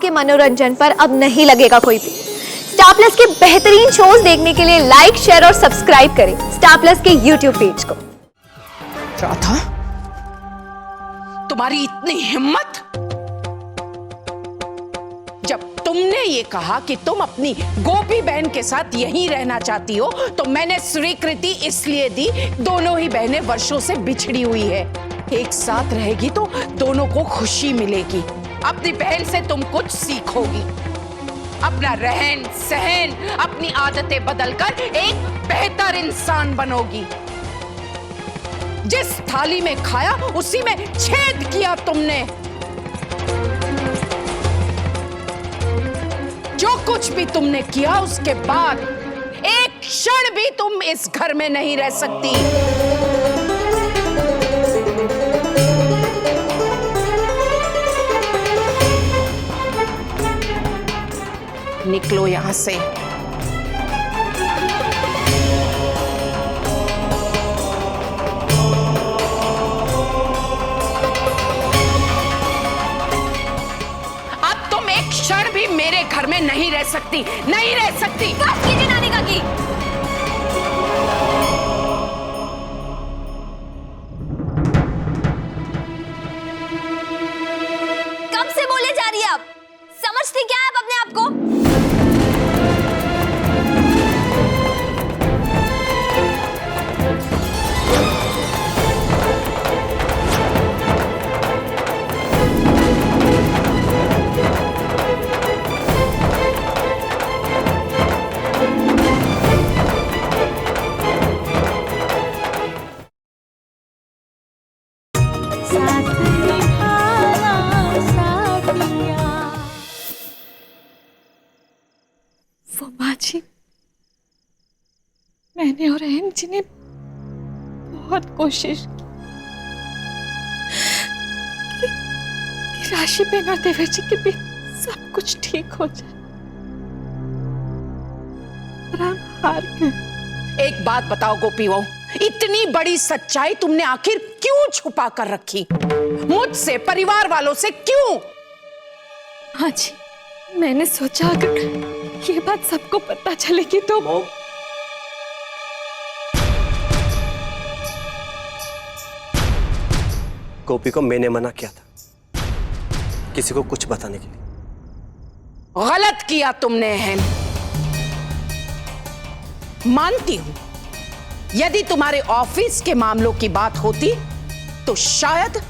आपके मनोरंजन पर अब नहीं लगेगा कोई भी। स्टार प्लस के बेहतरीन शोज देखने के लिए लाइक, शेयर और सब्सक्राइब करें स्टार प्लस के यूट्यूब पेज को। राधा, तुम्हारी इतनी हिम्मत! जब तुमने ये कहा कि तुम अपनी गोपी बहन के साथ यहीं रहना चाहती हो तो मैंने स्वीकृति इसलिए दी। दोनों ही बहनें वर्षों से बिछड़ी हुई है, एक साथ रहेगी तो दोनों को खुशी मिलेगी। अपनी बहन से तुम कुछ सीखोगी, अपना रहन सहन, अपनी आदतें बदलकर एक बेहतर इंसान बनोगी। जिस थाली में खाया उसी में छेद किया तुमने। जो कुछ भी तुमने किया उसके बाद एक क्षण भी तुम इस घर में नहीं रह सकती। निकलो यहां से। अब तुम एक क्षण भी मेरे घर में नहीं रह सकती, नहीं रह सकती। बस कीजिए नानी काकी। कब से बोले जा रही है आप? समझती क्या है आप अपने आप को? वो माँ जी, मैंने और अहम जी ने बहुत कोशिश की कि राशि बहन और देवर जी के बीच सब कुछ ठीक हो जाए, पर हम हार गए। एक बात बताओ गोपी बहू, इतनी बड़ी सच्चाई तुमने आखिर क्यों छुपा कर रखी? मुझसे, परिवार वालों से क्यों? हाँ जी, मैंने सोचा अगर ये बात सबको पता चलेगी तो गोपी को मैंने मना किया था किसी को कुछ बताने के लिए। गलत किया तुमने अहम। मानती हूं, यदि तुम्हारे ऑफिस के मामलों की बात होती तो शायद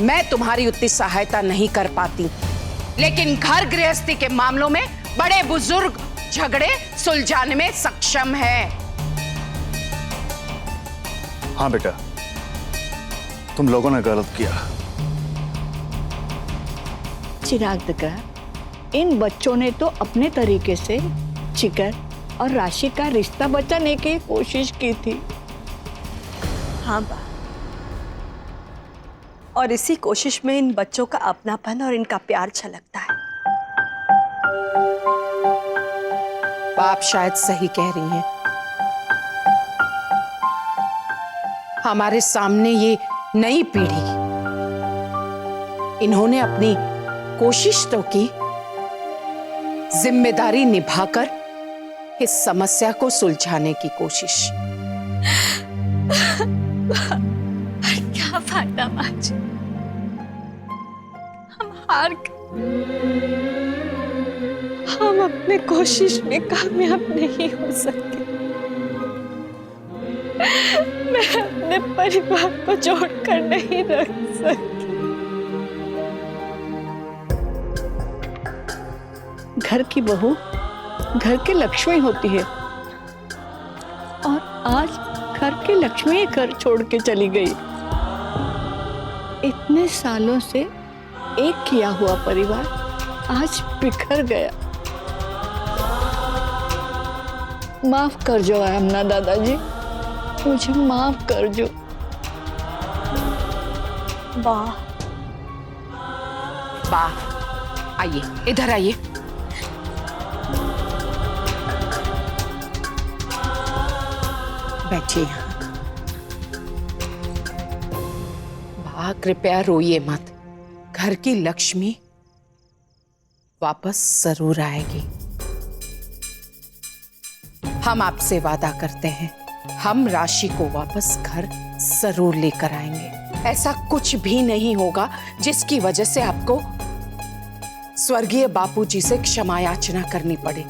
मैं तुम्हारी उतनी सहायता नहीं कर पाती, लेकिन घर गृहस्थी के मामलों में बड़े बुजुर्ग झगड़े सुलझाने में सक्षम है। हाँ बेटा, तुम लोगों ने गलत किया। चिराग दकरा, इन बच्चों ने तो अपने तरीके से जिगर और राशि का रिश्ता बचाने की कोशिश की थी। हाँ बा, और इसी कोशिश में इन बच्चों का अपनापन और इनका प्यार छलकता है। बाप शायद सही कह रही हैं। हमारे सामने ये नई पीढ़ी, इन्होंने अपनी कोशिश तो की, जिम्मेदारी निभाकर इस समस्या को सुलझाने की कोशिश। क्या फायदा माँ जी, हम हार गए। हम अपने कोशिश में कामयाब नहीं हो सके। मैं अपने परिवार को जोड़कर नहीं रख सकी। घर की बहू घर की लक्ष्मी होती है, और आज घर की लक्ष्मी घर छोड़ के चली गई। इतने सालों से एक किया हुआ परिवार आज बिखर गया। माफ कर जो आमना दादाजी, मुझे माफ कर जो। वाह, आइए, इधर आइए। बैठिए यहाँ। बा, कृपया रोइए मत। घर की लक्ष्मी वापस जरूर आएगी। हम आपसे वादा करते हैं, हम राशि को वापस घर जरूर लेकर आएंगे। ऐसा कुछ भी नहीं होगा जिसकी वजह से आपको स्वर्गीय बापूजी से क्षमा याचना करनी पड़े।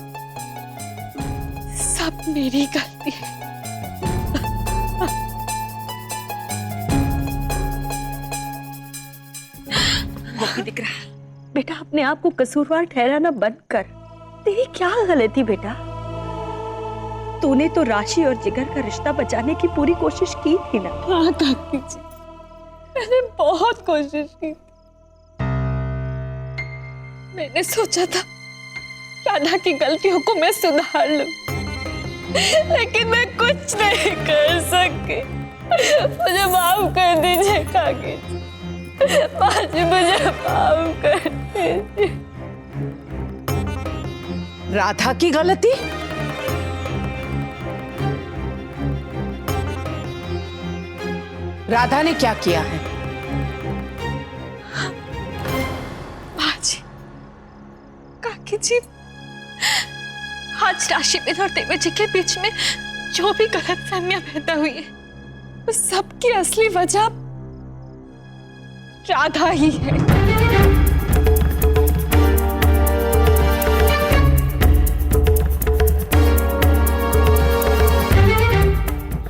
सब मेरी गलती है। गोपी दिख रहा, बेटा अपने आप को कसूरवार ठहराना बंद कर। तेरी क्या गलती बेटा? तूने तो राशि और जिगर का रिश्ता बचाने की पूरी कोशिश की थी ना। हाँ काकी जी, मैंने बहुत कोशिश की। मैंने सोचा था राधा की गलतियों को मैं सुधार लूं, लेकिन मैं कुछ नहीं कर सकी। मुझे माफ कर दीजिए काकी जी, मुझे माफ कर दीजिए। राधा की गलती? राधा ने क्या किया है? बाजी, काकी जी, आज राशिबेन और देवर जी के बीच में जो भी गलतफहमियां पैदा हुई है, उस सब की असली वजह राधा ही है।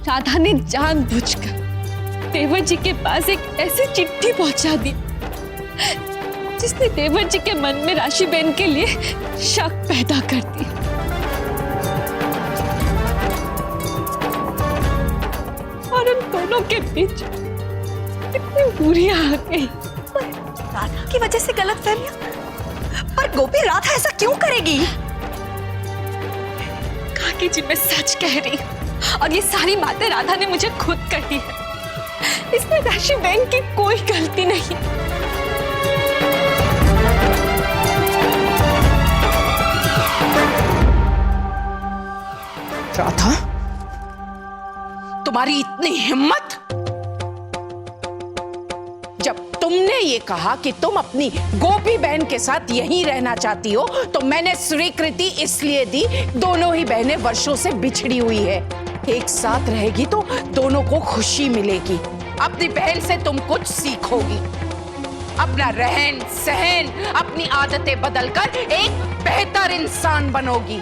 राधा ने जानबूझकर देवर जी के पास एक ऐसी चिट्ठी पहुंचा दी जिसने देवर जी के मन में राशिबेन के लिए शक पैदा कर दी। और उन दोनों के बीच इतनी दूरियां आ गई। राधा की वजह से गलतफहमियां? पर गोपी, राधा ऐसा क्यों करेगी? काकी जी, मैं सच कह रही हूँ और ये सारी बातें राधा ने मुझे खुद कही है। इसमें राशिबेन की कोई गलती नहीं। राधा, तुम्हारी इतनी हिम्मत! जब तुमने ये कहा कि तुम अपनी गोपी बहन के साथ यहीं रहना चाहती हो, तो मैंने स्वीकृति इसलिए दी। दोनों ही बहनें वर्षों से बिछड़ी हुई है, एक साथ रहेगी तो दोनों को खुशी मिलेगी। अपनी बहन से तुम कुछ सीखोगी, अपना रहन सहन, अपनी आदतें बदलकर एक बेहतर इंसान बनोगी।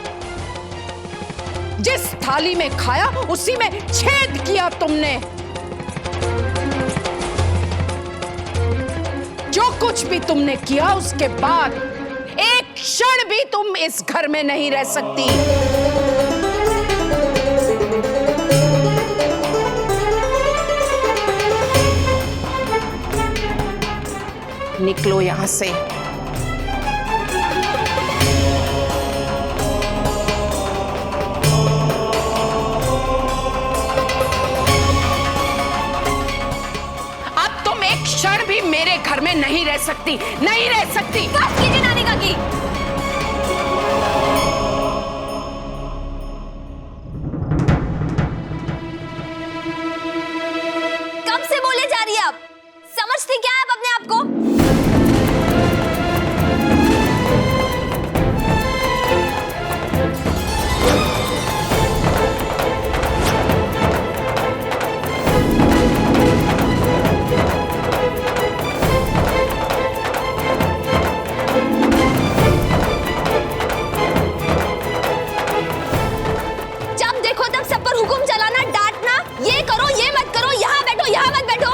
जिस थाली में खाया उसी में छेद किया तुमने। जो कुछ भी तुमने किया उसके बाद एक क्षण भी तुम इस घर में नहीं रह सकती। निकलो यहां से। अब तुम एक क्षण भी मेरे घर में नहीं रह सकती, नहीं रह सकती। बस कीजिए नानी काकी। कब से बोले जा रही है आप? समझती क्या है आप अपने आप को? जब देखो तब सब पर हुक्म चलाना, डांटना, ये करो, ये मत करो, यहाँ बैठो, यहाँ मत बैठो।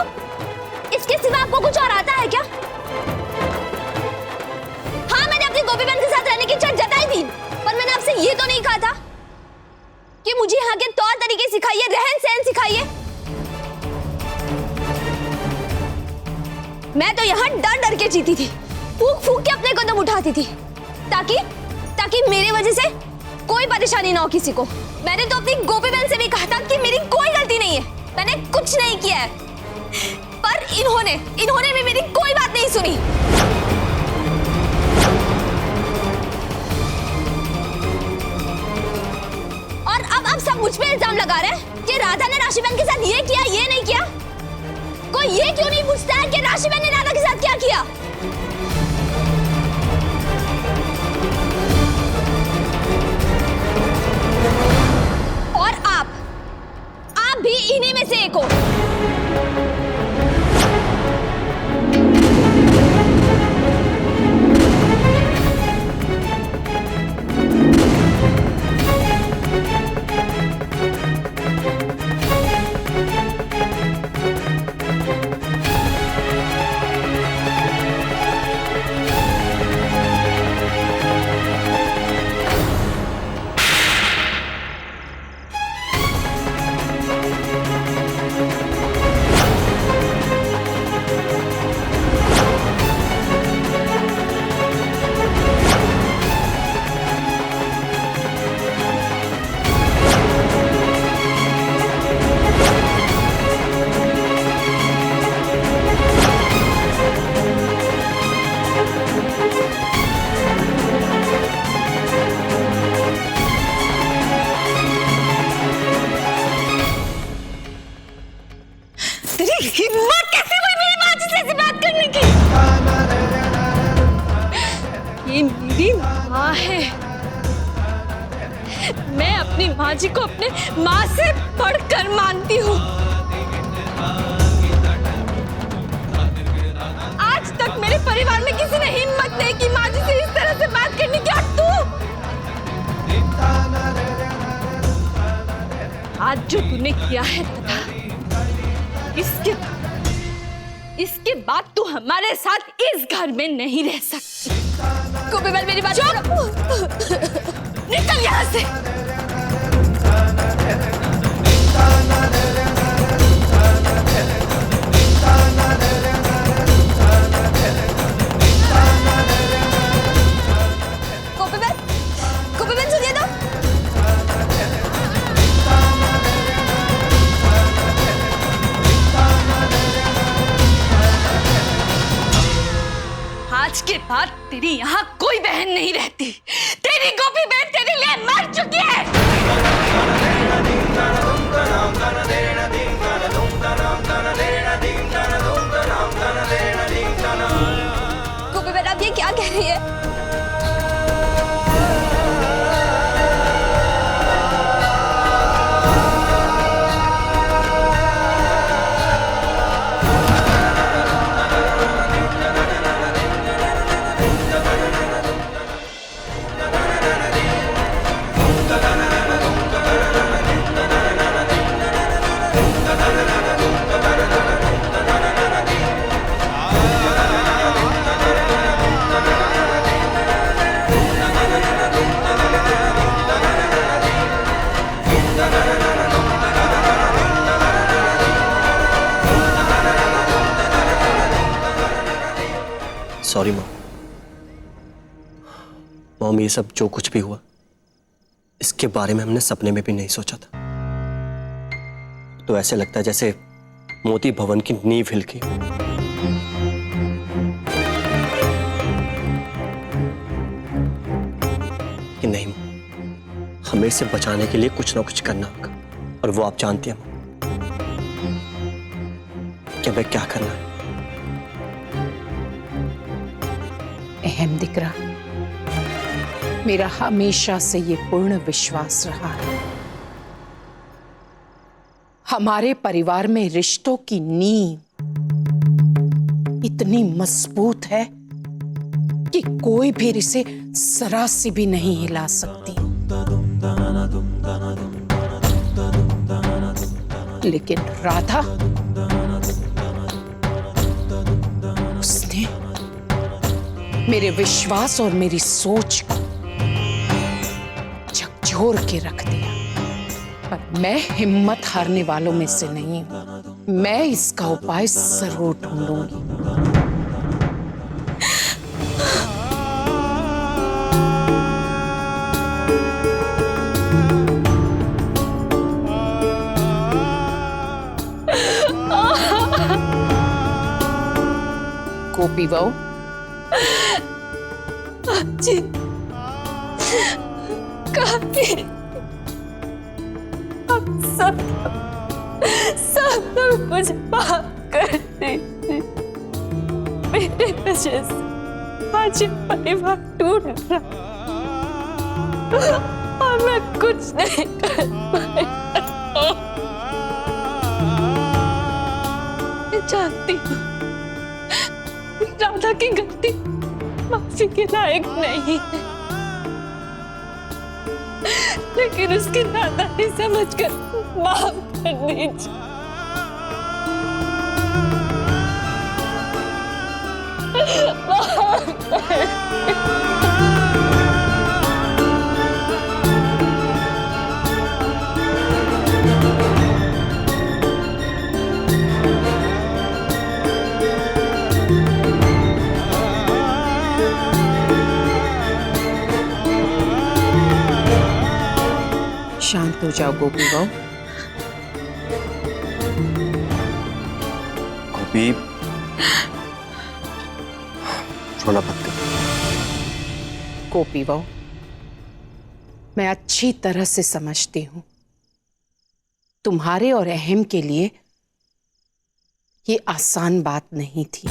इसके सिवा आपको कुछ और आता है क्या? हाँ, मैंने अपनी गोपी बहन के साथ रहने की इच्छा जताई थी, पर मैंने आपसे ये तो नहीं कहा था कि मुझे यहाँ के तौर तरीके सिखाइए, रहन सहन सिखाइए। मैं तो यहाँ डर डर के जीती थी, फूक फूक के अपने कदम उठाती थी, ताकि मेरे वजह से कोई परेशानी ना हो किसी को। मैंने तो अपनी गोपी बहन से भी कहा था कि मेरी कोई गलती नहीं है, मैंने कुछ नहीं किया है, पर इन्होंने भी मेरी कोई बात नहीं सुनी। और अब सब मुझ पे इल्जाम लगा रहे हैं कि राधा ने राशिबेन के साथ ये किया, ये नहीं किया। कोई ये क्यों नहीं पूछता है कि राशिबेन ने राधा के साथ क्या किया? करने को। तेरी हिम्मत कैसे हुई मेरी माँ जी से ऐसी बात करने की? ये मेरी माँ है। मैं अपनी माँ जी को अपने माँ से बढ़कर मानती हूँ। आज तक मेरे परिवार में किसी ने हिम्मत नहीं की माँ जी से इस तरह से बात करने की, और तू आज जो तूने किया है तथा इसके बाद तू हमारे साथ इस घर में नहीं रह सकती। गोपीबल मेरी बात निकल यहाँ से। गोपीबल सुनिए तो। आज के बाद तेरी यहाँ कोई बहन नहीं रहती। तेरी गोपी बहन तेरे लिए मर चुकी है। गोपीबल आप ये क्या कह रही है? सॉरी मॉम, ये सब जो कुछ भी हुआ इसके बारे में हमने सपने में भी नहीं सोचा था। तो ऐसे लगता है जैसे मोती भवन की नींव हिल गई। कि नहीं, हमें इसे बचाने के लिए कुछ ना कुछ करना होगा, और वो आप जानती हैं कि हमें क्या करना है। अहम दिकरा, मेरा हमेशा से ये पूर्ण विश्वास रहा है, हमारे परिवार में रिश्तों की नींव इतनी मजबूत है कि कोई भी इसे जरा सी भी नहीं हिला सकती। लेकिन राधा, उसने मेरे विश्वास और मेरी सोच को झकझोर के रख दिया। पर मैं हिम्मत हारने वालों में से नहीं हूं। मैं इसका उपाय जरूर ढूंढूंगी। गोपी बहू, जी काफी अब सब लोग मुझे माफ कर दीजिए। मेरे वजह से आज ये परिवार टूट रहा और मैं कुछ नहीं कर पाई। मैं जानती हूँ राधा की गलती माफी के लायक नहीं है, लेकिन उसकी नादानी समझकर माफ कर दीजिए। शांत हो जाओ गोपी बहू। गोपी, रोना मत कर। गोपी बहू, मैं अच्छी तरह से समझती हूं तुम्हारे और अहम के लिए ये आसान बात नहीं थी,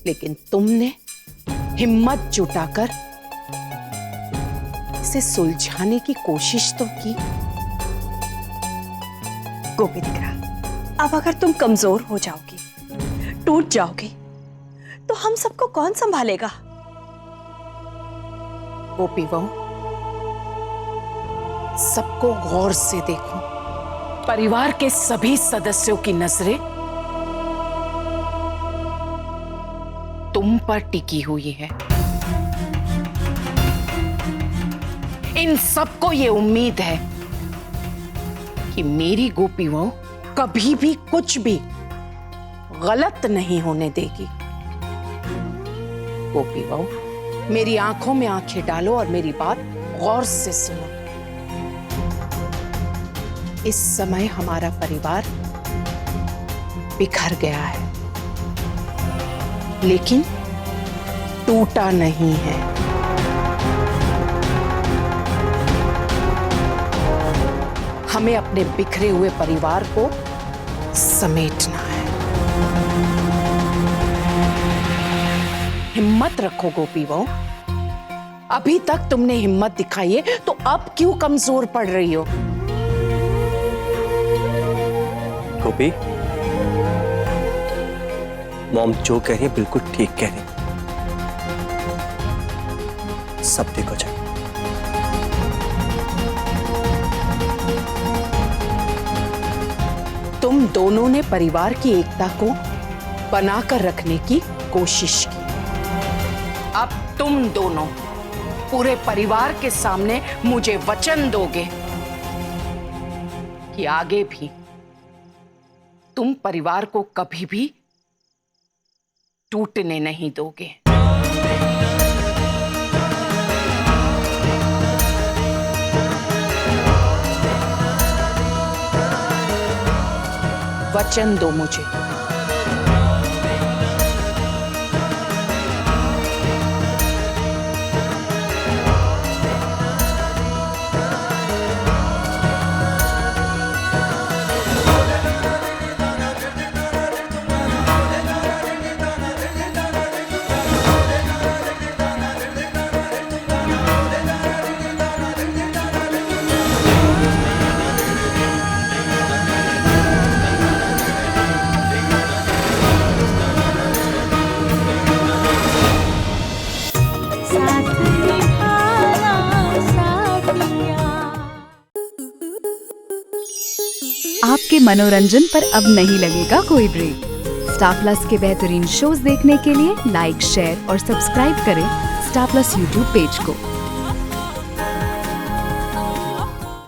लेकिन तुमने हिम्मत जुटाकर इसे सुलझाने की कोशिश तो की। गोपी दिकरा, अब अगर तुम कमजोर हो जाओगी, टूट जाओगी, तो हम सबको कौन संभालेगा? गोपी बहू, सबको गौर से देखो। परिवार के सभी सदस्यों की नजरें तुम पर टिकी हुई है। इन सबको ये उम्मीद है कि मेरी गोपी बहू कभी भी कुछ भी गलत नहीं होने देगी। गोपी बहू, मेरी आंखों में आंखें डालो और मेरी बात गौर से सुनो। इस समय हमारा परिवार बिखर गया है, लेकिन टूटा नहीं है। हमें अपने बिखरे हुए परिवार को समेटना है। हिम्मत रखो गोपी बहू। अभी तक तुमने हिम्मत दिखाई है, तो अब क्यों कमजोर पड़ रही हो? गोपी, मॉम जो कह रही है बिल्कुल ठीक कह रही है। सब ठीक हो जाए। तुम दोनों ने परिवार की एकता को बनाकर रखने की कोशिश की। अब तुम दोनों पूरे परिवार के सामने मुझे वचन दोगे कि आगे भी तुम परिवार को कभी भी टूटने नहीं दोगे। वचन दो मुझे। आपके मनोरंजन पर अब नहीं लगेगा कोई ब्रेक। स्टार प्लस के बेहतरीन शोज देखने के लिए लाइक, शेयर और सब्सक्राइब करें स्टार प्लस यूट्यूब पेज को।